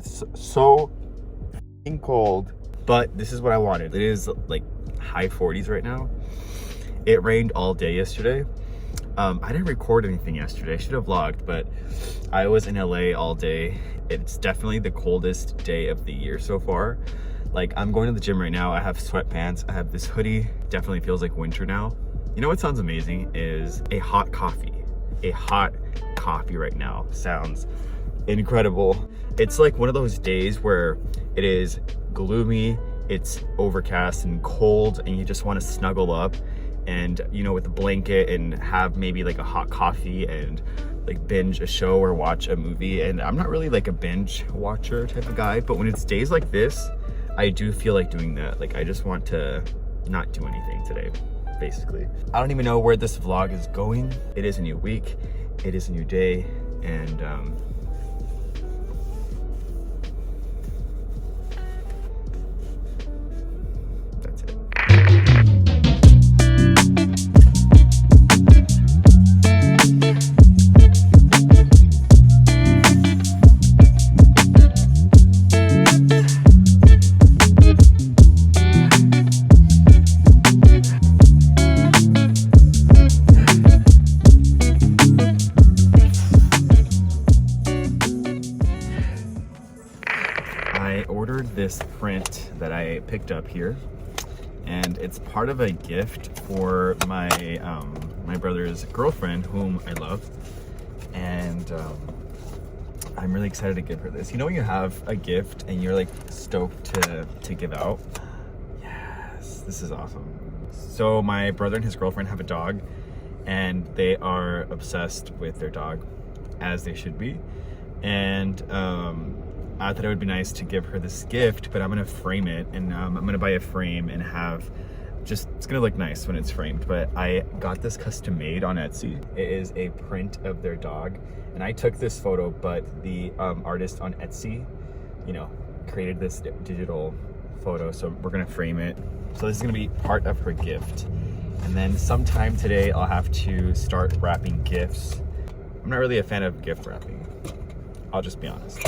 It's so cold, but this is what I wanted. It is like high 40s right now. It rained all day yesterday. I didn't record anything yesterday. I should have vlogged, but I was in LA all day. It's definitely the coldest day of the year so far. Like, I'm going to the gym right now. I have sweatpants. I have this hoodie. Definitely feels like winter now. You know what sounds amazing is a hot coffee. A hot coffee right now sounds incredible. It's like one of those days where it is gloomy, it's overcast and cold, and you just want to snuggle up and, you know, with a blanket and have maybe like a hot coffee and like binge a show or watch a movie. And I'm not really like a binge watcher type of guy, but when it's days like this, I do feel like doing that. Like, I just want to not do anything today, basically. I don't even know where this vlog is going. It is a new week, it is a new day, and that's it. I ordered this print that I picked up here, and it's part of a gift for my my brother's girlfriend, whom I love, and I'm really excited to give her this. You know when you have a gift and you're like stoked to give out? Yes, this is awesome. So my brother and his girlfriend have a dog, and they are obsessed with their dog, as they should be, and I thought it would be nice to give her this gift, but I'm gonna frame it, and I'm gonna buy a frame and have it's gonna look nice when it's framed. But I got this custom made on Etsy. It is a print of their dog, and I took this photo, but the artist on Etsy, you know, created this digital photo, so we're gonna frame it. So this is gonna be part of her gift, and then sometime today I'll have to start wrapping gifts. I'm not really a fan of gift wrapping, I'll just be honest.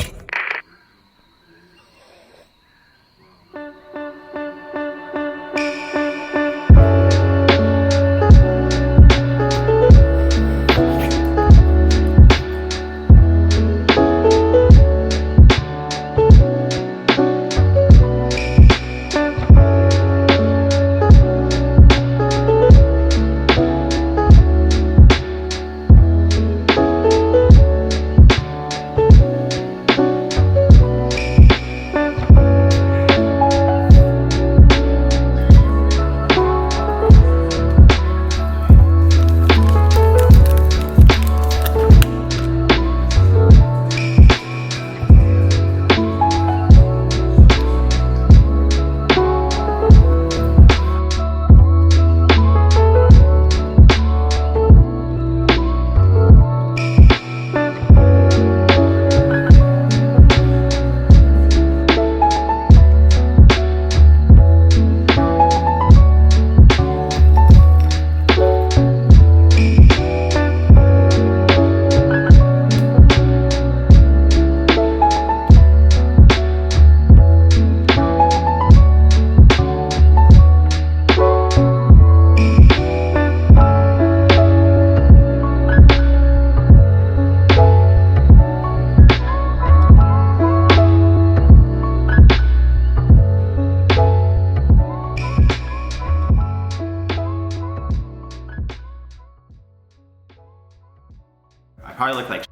Probably look like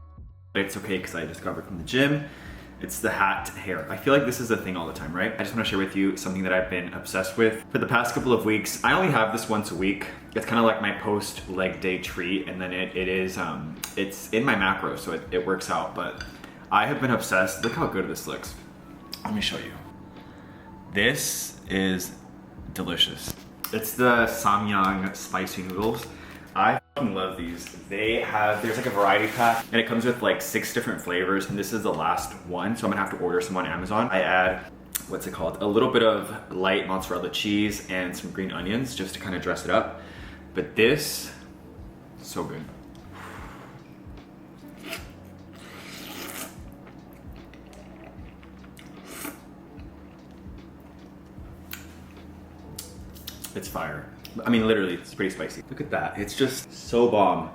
but it's okay because I just got back from the gym. It's the hat hair. I feel like this is a thing all the time, right? I just want to share with you something that I've been obsessed with for the past couple of weeks. I only have this once a week. It's kind of like my post leg day treat, and then it's in my macros, so it works out. But I have been obsessed. Look how good this looks. Let me show you. This is delicious. It's the Samyang spicy noodles. I fucking love these. There's like a variety pack, and it comes with like 6 different flavors, and this is the last one, so I'm gonna have to order some on Amazon. I add, what's it called? A little bit of light mozzarella cheese and some green onions just to kind of dress it up. But this, so good. It's fire. I mean, literally, it's pretty spicy. Look at that. It's just so bomb.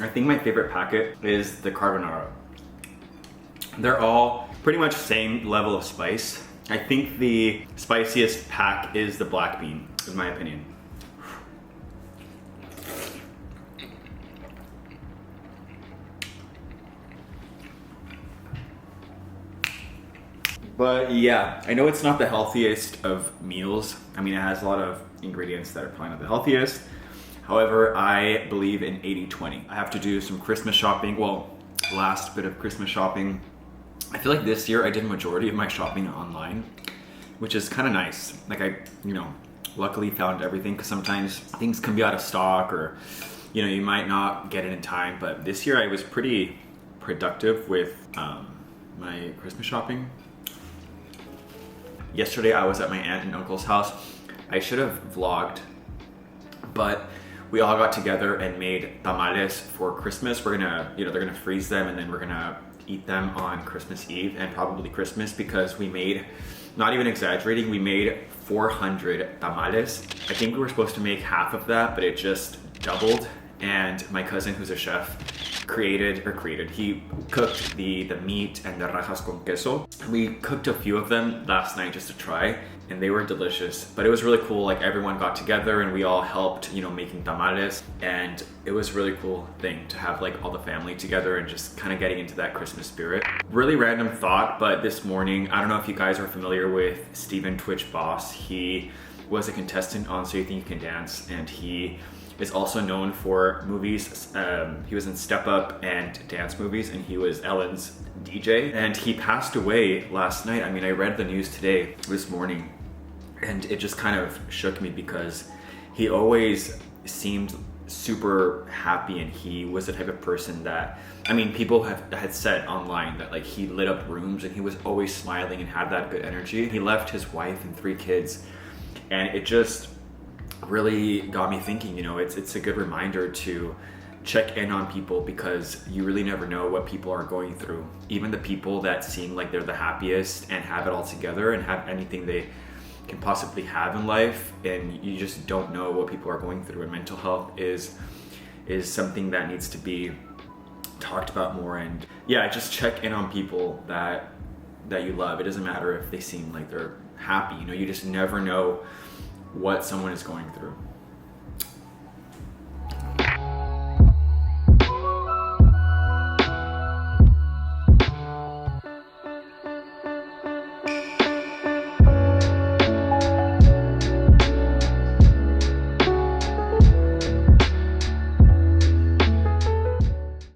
I think my favorite packet is the carbonara. They're all pretty much same level of spice. I think the spiciest pack is the black bean, in my opinion. But yeah, I know it's not the healthiest of meals. I mean, it has a lot of ingredients that are probably not the healthiest. However, I believe in 80-20. I have to do some Christmas shopping. Well, last bit of Christmas shopping. I feel like this year I did a majority of my shopping online, which is kind of nice. Like I, luckily found everything, because sometimes things can be out of stock, or, you might not get it in time. But this year I was pretty productive with my Christmas shopping. Yesterday I was at my aunt and uncle's house. I should have vlogged, but we all got together and made tamales for Christmas. We're gonna, they're gonna freeze them, and then we're gonna eat them on Christmas Eve and probably Christmas, because we made, not even exaggerating, we made 400 tamales. I think we were supposed to make half of that, but it just doubled. And my cousin, who's a chef, he cooked the meat and the rajas con queso. We cooked a few of them last night just to try, and they were delicious. But it was really cool, like everyone got together and we all helped, making tamales. And it was a really cool thing to have like all the family together and just kind of getting into that Christmas spirit. Really random thought, but this morning, I don't know if you guys are familiar with Steven Twitch Boss. He was a contestant on So You Think You Can Dance, and he is also known for movies. He was in Step Up and dance movies, and he was Ellen's DJ. And he passed away last night. I mean, I read the news this morning, and it just kind of shook me, because he always seemed super happy, and he was the type of person that, I mean, people had said online that like he lit up rooms, and he was always smiling and had that good energy. He left his wife and 3 kids, and it just really got me thinking, it's a good reminder to check in on people, because you really never know what people are going through. Even the people that seem like they're the happiest and have it all together and have anything they can possibly have in life, and you just don't know what people are going through. And mental health is something that needs to be talked about more. And yeah, just check in on people that you love. It doesn't matter if they seem like they're happy, you just never know what someone is going through.